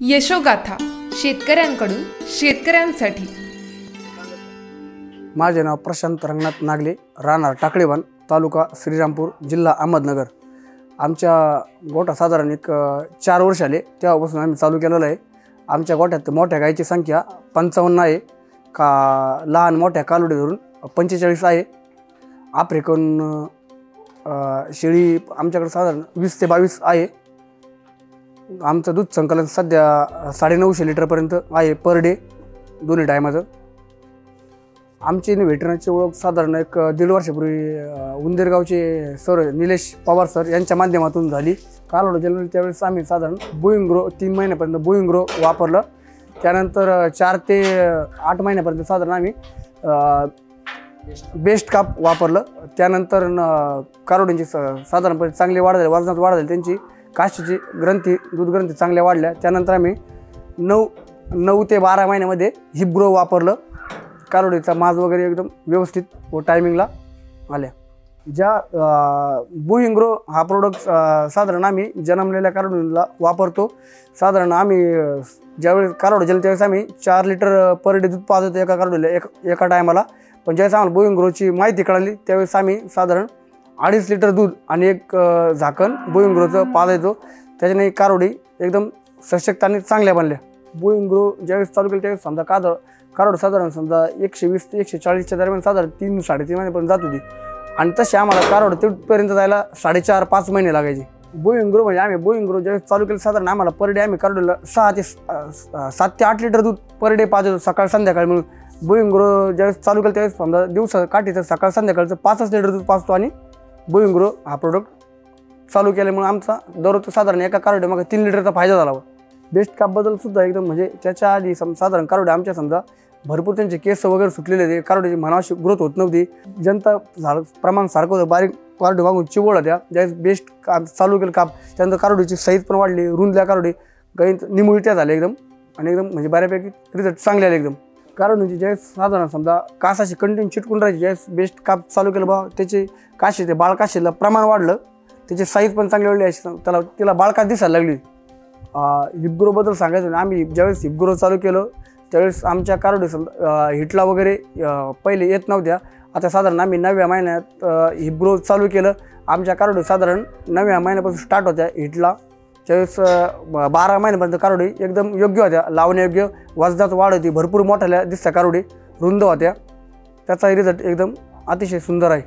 यशोगाथा शेतकऱ्यांकडून शेतकऱ्यांसाठी। माझे नाव प्रशांत रंगनाथ नागले, राहणार टाकळीबान, तालुका श्रीरामपूर, जिल्हा अहमदनगर। आमच्या गोठा साधारण एक 4 वर्ष आले तेव्हापासून आम्ही चालू केलेला आहे। आमच्या गोठ्यात मोठ्या गायीची संख्या 55 आहे, का लहान मोठ्या कालवडी धरून 45 आहे। आफ्रिकन शेळी आमच्याकडे साधारण 20 ते 22 आहे। आमचं दूध संकलन सध्या 950 लिटरपर्यंत आहे पर डे, दोन्ही टायमाचं। आमची व्हेटरनरीची ओळख साधारण एक 1.5 वर्षापूर्वी उंदेरगावचे सर निलेश पवार सर यांच्या माध्यमातून झाली। कालवड जन्मली त्यावेळेस आम्ही साधारण बुईंग्रो 3 महिन्यापर्यंत बुईंग्रो वापरलं। त्यानंतर 4 ते 8 महिन्यापर्यंत साधारण आम्ही बेस्ट काप वापरलं। त्यानंतर कालवडींची साधारणपणे चांगली वाढ झाली, वजनात वाढ झाली, त्यांची काशीची ग्रंथी दूध ग्रंथी चांगल्या वाढल्या। त्यानंतर आम्ही 9 ते 12 महिन्यामध्ये हिपग्रो वापरलं। कालवडीचा माज वगैरे एकदम व्यवस्थित व टायमिंगला आल्या। ज्या बुईंग्रो हा प्रोडक्ट साधारण आम्ही जन्मलेल्या कालवडीला वापरतो। साधारण आम्ही ज्यावेळेस कालवड जन्मली त्यावेळेस आम्ही 4 लिटर पर डे दूध पाजतो एका कालवडीला एका टायमाला। पण ज्यावेळेस आम्हाला बुईंग्रोची माहिती कळाली त्यावेळेस आम्ही साधारण 2.5 लिटर दूध आणि एक झाकण बुईंग्रोचं पाजायचो। त्याच्याने कालवडी एकदम सशक्त आणि चांगल्या बनल्या। बुईंग्रो ज्यावेळेस चालू केलं त्यावेळेस समजा कालवड साधारण समजा 120 ते 140च्या दरम्यान साधारण 3-3.5 महिन्यापर्यंत जात होती, आणि तशी आम्हाला कालवड तिथपर्यंत जायला 4.5-5 महिने लागायचे। बुईंग्रो म्हणजे आम्ही बुईंग्रो ज्यावेळेस चालू केलं साधारण आम्हाला पर डे आम्ही कालवडीला 7 ते 8 लिटर दूध पर डे पाजतो, सकाळ संध्याकाळ मिळून। बुईंग्रो ज्यावेळेस चालू केलं त्यावेळेस समजा दिवसा काठीचं सकाळ संध्याकाळचं 5 लिटर दूध पाजतो, आणि बुईंग्रो हा प्रोडक्ट चालू केल्यामुळे आमचा दररोज साधारण एका कालवडी मग 3 लिटरचा फायदा झाला। बेस्ट कापबद्दल सुद्धा एकदम म्हणजे त्याच्या आधी साधारण कालवडी आमच्या समजा भरपूर त्यांचे केस वगैरे सुटलेले होते, कालवडीची म्हणावी ग्रोथ होत नव्हती, जनता प्रमाण सारखं होतं, बारीक कालवडी वागून चिवळ होत्या। ज्यावेळेस बेस्ट काप चालू केलं काप त्यानंतर कालवडीची साईज पण वाढली, रुंदल्या कालवडी गाई निमुळत्या झाल्या एकदम, आणि एकदम म्हणजे बऱ्यापैकी रिझल्ट चांगले आले एकदम। कालवडीची ज्यावेळेस साधारण समजा कासाशी कंटिन्यू चिटकून राहायची, ज्यावेळेस बेस्ट काप चालू केलं बा त्याचे काशी ते बाळकाशीला प्रमाण वाढलं, त्याची साईज पण चांगली वाढली, तिला बाळकास दिसायला लागली। हिपग्रोबद्दल सांगायचं, आम्ही ज्यावेळेस हिपग्रो चालू केलं त्यावेळेस आमच्या कालवडी हिटला वगैरे पहिले येत नव्हत्या। आता साधारण आम्ही 9व्या महिन्यात हिपग्रो चालू केलं। आमच्या कालवडी साधारण 9व्या महिन्यापासून स्टार्ट होत्या हिटला, त्यावेळेस 12 महिन्यापर्यंत कालवडी एकदम योग्य होत्या, लावण्यायोग्य, वजनात वाढ होती, भरपूर मोठ्या दिसत्या कालवडी, रुंद होत्या, त्याचा रिझल्ट एकदम अतिशय सुंदर आहे।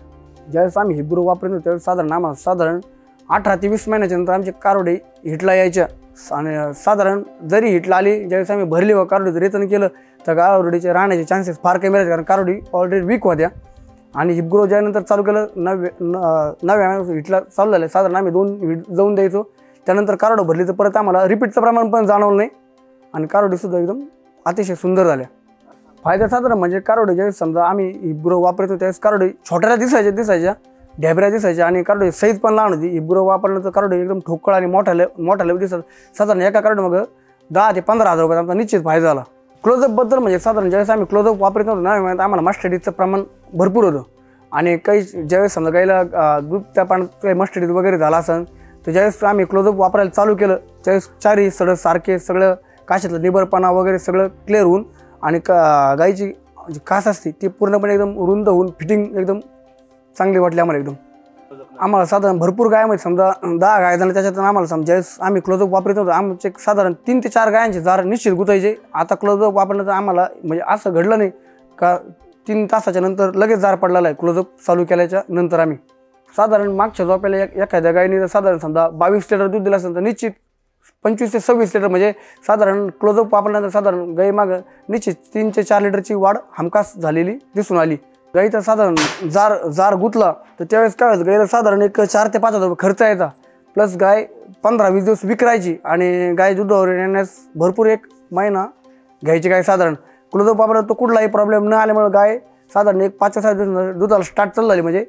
ज्यावेळेस आम्ही हिपग्रो वापरतो त्यावेळेस साधारण आम्हाला साधारण 18 ते 20 महिन्याच्या नंतर आमची कालवडी हिटला यायच्या, आणि साधारण जरी हिटला आली ज्यावेळेस आम्ही भरली व कालवडी रेतन केलं तर कालवडीचे राहण्याचे चान्सेस फार कमी राहतात, कारण कालवडी ऑलरेडी वीक होत्या। आणि हिपग्रो ज्यानंतर चालू केलं 9व्या हिटला चालू झालं, साधारण आम्ही 2 हिट जाऊन द्यायचो, त्यानंतर कालवड भरली तर परत आम्हाला रिपीटचं प्रमाण पण जाणवलं नाही, आणि कालवडीसुद्धा एकदम अतिशय सुंदर झाल्या। फायदा साधारण म्हणजे कालवडी ज्यावेळेस समजा आम्ही हिपग्रो वापरतो त्यावेळेस कालवडी छोट्याला दिसायच्या, ढेबऱ्या दिसायच्या, आणि कालवडी साईज पण लहान होती। हिपग्रो वापरल्यानंतर कालवडी एकदम ठोकळ आणि मोठ्याला दिसत। साधारण एका कालवडी मग 10 ते 15 हजार रुपये आमचा निश्चित फायदा झाला। क्लोजअपबद्दल म्हणजे साधारण ज्यावेळेस आम्ही क्लोजअप वापरत नव्हतो ना, आम्हाला मस्टडीचं प्रमाण भरपूर होतं, आणि काही ज्यावेळेस समजा गाईला दूध त्या पाण्यात काही मस्टडीत वगैरे झाला असेल तर ज्यावेळेस आम्ही क्लोजअप वापरायला चालू केलं त्यावेळेस चारी सगळं सारखे सगळं काशातलं निबरपणा वगैरे सगळं क्लिअर होऊन, आणि गाईची जी कास असते ती पूर्णपणे एकदम रुंद होऊन फिटिंग एकदम चांगली वाटली आम्हाला एकदम। आम्हाला साधारण भरपूर गायामध्ये समजा 10 गाय झाल्या, त्याच्यातून आम्हाला समजा ज्यावेळेस आम्ही क्लोजअप वापरत होतो आमचे साधारण 3 ते 4 गायांचे जार निश्चित गुतायचे। आता क्लोजअप वापरण्याचं आम्हाला म्हणजे असं घडलं नाही का 3 तासाच्या नंतर लगेच जार पडलेला आहे। क्लोजअप चालू केल्याच्या नंतर आम्ही साधारण मागच्या झोप्याला एखाद्या गायीने जर साधारण समजा 22 लिटर दूध दिलं असेल तर निश्चित 25 ते 26 लिटर, म्हणजे साधारण क्लोजअप वापरल्यानंतर साधारण गाई मागं निश्चित 3 ते 4 लिटरची वाढ हमखास झालेली दिसून आली। गाईचा साधारण जार गुतला तर त्यावेळेस काय व्हायचं, गाईला साधारण एक 4 ते 5 हजार रुपये खर्च यायचा, प्लस गाय 15-20 दिवस विकरायची, आणि गाय दुधावर येण्यास भरपूर 1 महिना घ्यायची गाय। साधारण क्लोजअप वापरला तो कुठलाही प्रॉब्लेम न आल्यामुळे गाय साधारण 5-6 दिवस दुधाला स्टार्ट चालू झाली, म्हणजे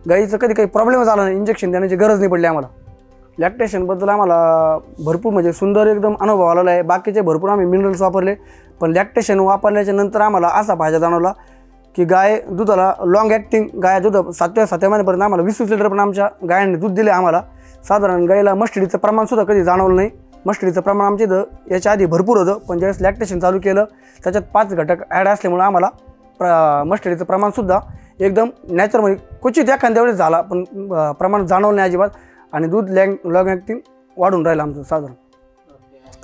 गाईचं कधी काही प्रॉब्लेम झाला नाही, इंजेक्शन देण्याची गरज नाही पडली आम्हाला। लॅक्टेशनबद्दल आम्हाला भरपूर म्हणजे सुंदर एकदम अनुभव आलेला आहे। बाकीचे भरपूर आम्ही मिनरल्स वापरले, पण लॅक्टेशन वापरल्याच्या नंतर आम्हाला असा फायदा जाणवला की गाय दुधाला लॉंग ॲक्टिंग गाय दूध 7व्या महिन्यापर्यंत आम्हाला 20 लिटर पण आमच्या गायांनी दूध दिले आम्हाला। साधारण गाईला मस्टडीचं प्रमाण सुद्धा कधी जाणवलं नाही, मस्टडीचं प्रमाण आमच्या इथं याच्या आधी भरपूर होतं, पण ज्यावेळेस लॅक्टेशन चालू केलं त्याच्यात 5 घटक ॲड असल्यामुळे आम्हाला मस्टडीचं प्रमाणसुद्धा एकदम नॅचरल क्वचित एखाद्या वेळेस झाला, पण प्रमाण जाणवलं नाही अजिबात. आणि दूध लॉंग ॲक्टिंग वाढून राहिलं आमचं साधारण.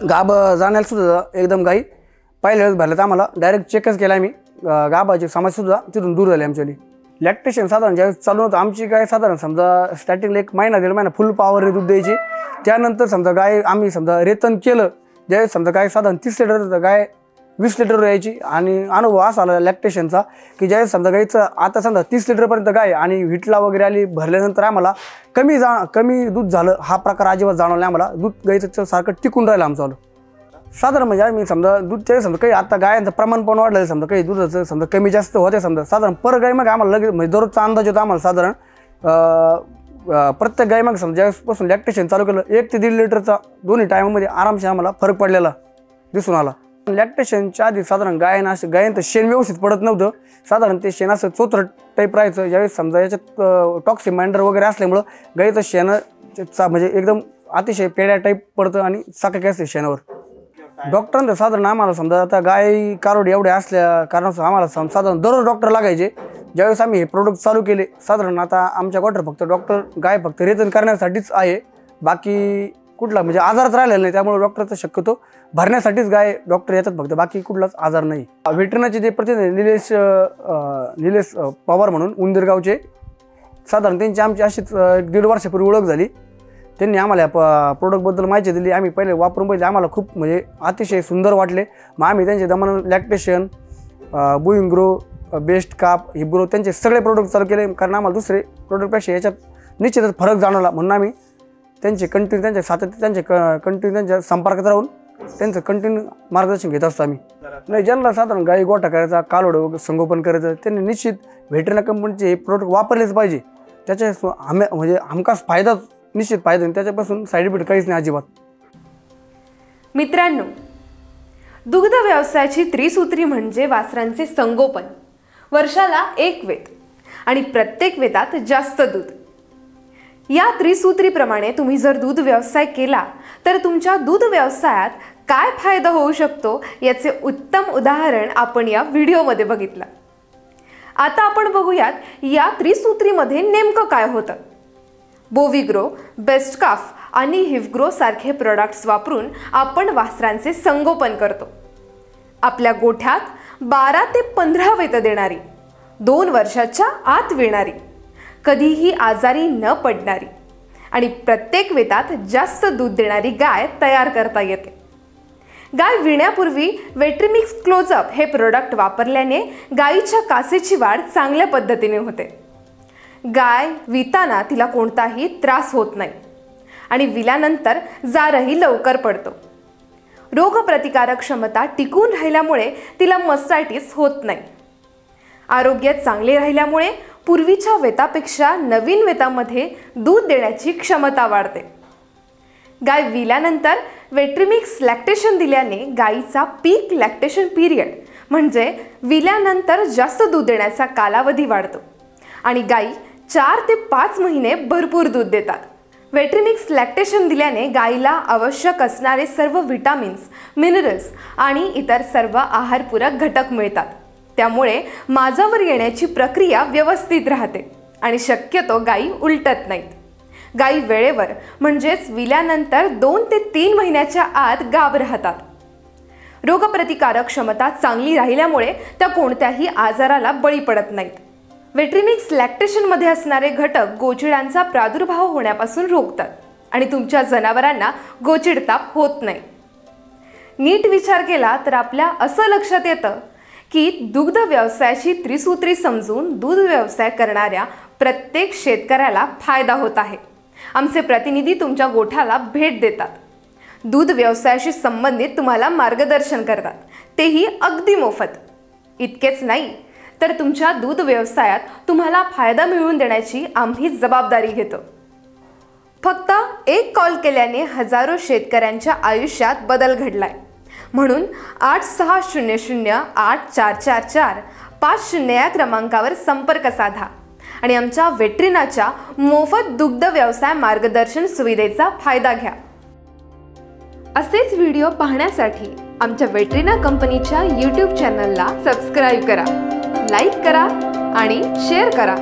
गाभ जाण्याला सुद्धा एकदम गाई पहिल्या वेळेस भरलं तर आम्हाला डायरेक्ट चेकच केला आम्ही. गाभाची समस्यासुद्धा तिथून दूर झाली आमच्याली. लॅक्टेशन साधारण ज्यावेळेस चालू होतं आमची गाय साधारण समजा स्टार्टिंगला 1 महिना 1.5 महिना फुल पॉवर दूध द्यायची. त्यानंतर समजा गाय आम्ही समजा रेतन केलं, ज्यावेळेस समजा गाय साधारण 30 लिटर गाय 20 लिटरवर यायची. आणि अनुभव असा आला लॅक्टेशनचा की ज्यावेळेस समजा गाईचं आता समजा 30 लिटरपर्यंत गाय आणि व्हिटला वगैरे आली भरल्यानंतर आम्हाला कमी दूध झालं हा प्रकार अजिबात जाणवला नाही आम्हाला. दूध गाईचं सारखं टिकून राहिलं आमचं साधारण. म्हणजे आम्ही समजा दूधच्या समजा काही आता गायांचं प्रमाण पण वाढलेलं समजा काही दुधाचं समजा कमी जास्त होते समजा साधारण पर गाय मग आम्हाला लगेच म्हणजे दररोजचा अंदाज होता आम्हाला साधारण प्रत्येक गाय मग समजा ज्यावेळेसपासून लॅक्टेशन चालू केलं 1 ते 1.5 लिटरचा दोन्ही टायमामध्ये आरामशी आम्हाला फरक पडलेला दिसून आला. लॅक्टेशनच्या आधी साधारण गायांचं शेण व्यवस्थित पडत नव्हतं. साधारण ते शेण असं चोचरट टाईप राहायचं. ज्यावेळेस समजा याच्यात टॉक्सिक माइंडर वगैरे असल्यामुळं गाईचं शेण म्हणजे एकदम अतिशय पेड्या टाईप पडतं आणि साखळी असते शेणावर. डॉक्टरांचं साधारण आम्हाला समजा आता गाय कारोड एवढ्या असल्या कारणास्तव आम्हाला साधारण दररोज डॉक्टर लागायचे. ज्यावेळेस आम्ही हे प्रोडक्ट चालू केले साधारण आता आमच्या गोठ्यावर फक्त डॉक्टर गाय फक्त रेतन करण्यासाठीच आहे, बाकी कुठला म्हणजे आजारच राहिलेला नाही. त्यामुळे डॉक्टरचा शक्यतो भरण्यासाठीच गाय डॉक्टर येतात फक्त, बाकी कुठलाच आजार नाही. व्हेटरनरीचे जे प्रतिनिधी निलेश पवार म्हणून उंदीरगावचे साधारण त्यांची आमची अशीच 1.5 वर्षापूर्वी ओळख झाली. त्यांनी आम्हाला प्रोडक्टबद्दल माहिती दिली. आम्ही पहिले वापरून पहिले आम्हाला खूप म्हणजे अतिशय सुंदर वाटले. मग आम्ही त्यांचे दमन लॅक्टेशन बुईंग ग्रो बेस्ट काप हिब्रो त्यांचे सगळे प्रोडक्ट चालू केले, कारण आम्हाला दुसरे प्रोडक्टपेक्षा याच्यात निश्चितच फरक जाणवला. म्हणून आम्ही त्यांचे कंटिन्यू त्यांच्या संपर्कात राहून त्यांचं कंटिन्यू मार्गदर्शन घेत असतो आम्ही. नाही ज्यांना साधारण गाई गोठा करायचा कालवड संगोपन करायचं त्यांनी निश्चित व्हेटरनरी कंपनीचे हे प्रोडक्ट वापरलेच पाहिजे. त्याच्या म्हणजे हमखास फायदा निश्चित फायदा आणि त्याच्यापासून साईड इफेक्ट काहीच नाही अजिबात. मित्रांनो, दुग्ध व्यवसायाची त्रिसूत्री म्हणजे वासरांचे संगोपन, वर्षाला 1 वेत आणि प्रत्येक वेतात जास्त दूध. या त्रिसूत्रीप्रमाणे तुम्ही जर दूध व्यवसाय केला तर तुमच्या दूध व्यवसायात काय फायदा होऊ शकतो याचे उत्तम उदाहरण आपण या व्हिडिओमध्ये बघितलं. आता आपण बघूयात या त्रिसूत्रीमध्ये नेमकं काय होतं. बोविग्रो, बेस्ट काफ आणि हिवग्रो सारखे प्रोडक्ट्स वापरून आपण वासरांचे संगोपन करतो. आपल्या गोठ्यात 12 ते 15 वेत देणारी, 2 वर्षाच्या आत विणारी, कधीही आजारी न पडणारी आणि प्रत्येक वेतात जास्त दूध देणारी गाय तयार करता येते. गाय विण्यापूर्वी वेट्रिमिक्स क्लोजअप हे प्रोडक्ट वापरल्याने गायीच्या कासेची वाढ चांगल्या पद्धतीने होते. गाय विताना तिला कोणताही त्रास होत नाही आणि विल्यानंतर जारही लवकर पडतो. रोगप्रतिकारक क्षमता टिकून राहिल्यामुळे तिला मस्टायटिस होत नाही. आरोग्य चांगले राहिल्यामुळे पूर्वीच्या वेतापेक्षा नवीन वेतामध्ये दूध देण्याची क्षमता वाढते. गाय विल्यानंतर वेट्रिमिक्स लॅक्टेशन दिल्याने गायीचा पीक लॅक्टेशन पिरियड म्हणजे विल्यानंतर जास्त दूध देण्याचा कालावधी वाढतो आणि गायी 4 ते 5 महिने भरपूर दूध देतात. वेट्रिमिक्स लॅक्टेशन दिल्याने गायीला आवश्यक असणारे सर्व विटामिन्स, मिनरल्स आणि इतर सर्व आहारपूरक घटक मिळतात. त्यामुळे माझावर येण्याची प्रक्रिया व्यवस्थित राहते आणि शक्यतो गायी उलटत नाहीत. गायी वेळेवर म्हणजेच विल्यानंतर 2 ते 3 महिन्याच्या आत गाभ राहतात. रोगप्रतिकारक क्षमता चांगली राहिल्यामुळे त्या कोणत्याही आजाराला बळी पडत नाहीत. वेट्रिमिक्स लॅक्टेशनमध्ये असणारे घटक गोचिडांचा प्रादुर्भाव होण्यापासून रोखतात आणि तुमच्या जनावरांना गोचिडताप होत नाही. नीट विचार केला तर आपल्या असं लक्षात येतं की दुग्ध व्यवसायाची त्रिसूत्री समजून दूध व्यवसाय करणाऱ्या प्रत्येक शेतकऱ्याला फायदा होत आहे. आमचे प्रतिनिधी तुमच्या गोठ्याला भेट देतात, दूध व्यवसायाशी संबंधित तुम्हाला मार्गदर्शन करतात, तेही अगदी मोफत. इतकेच नाही तर तुमच्या दूध व्यवसायात तुम्हाला फायदा मिळवून देण्याची आम्ही जबाबदारी घेतो. फक्त 1 कॉल केल्याने हजारो शेतकऱ्यांच्या आयुष्यात बदल घडलाय. म्हणून 8600844450 या क्रमांकावर संपर्क साधा आणि आमच्या वेट्रिनाच्या मोफत दुग्ध व्यवसाय मार्गदर्शन सुविधेचा फायदा घ्या. असेच व्हिडिओ पाहण्यासाठी आमच्या वेटरीना कंपनीच्या YouTube चॅनलला सबस्क्राईब करा, लाईक करा आणि शेअर करा.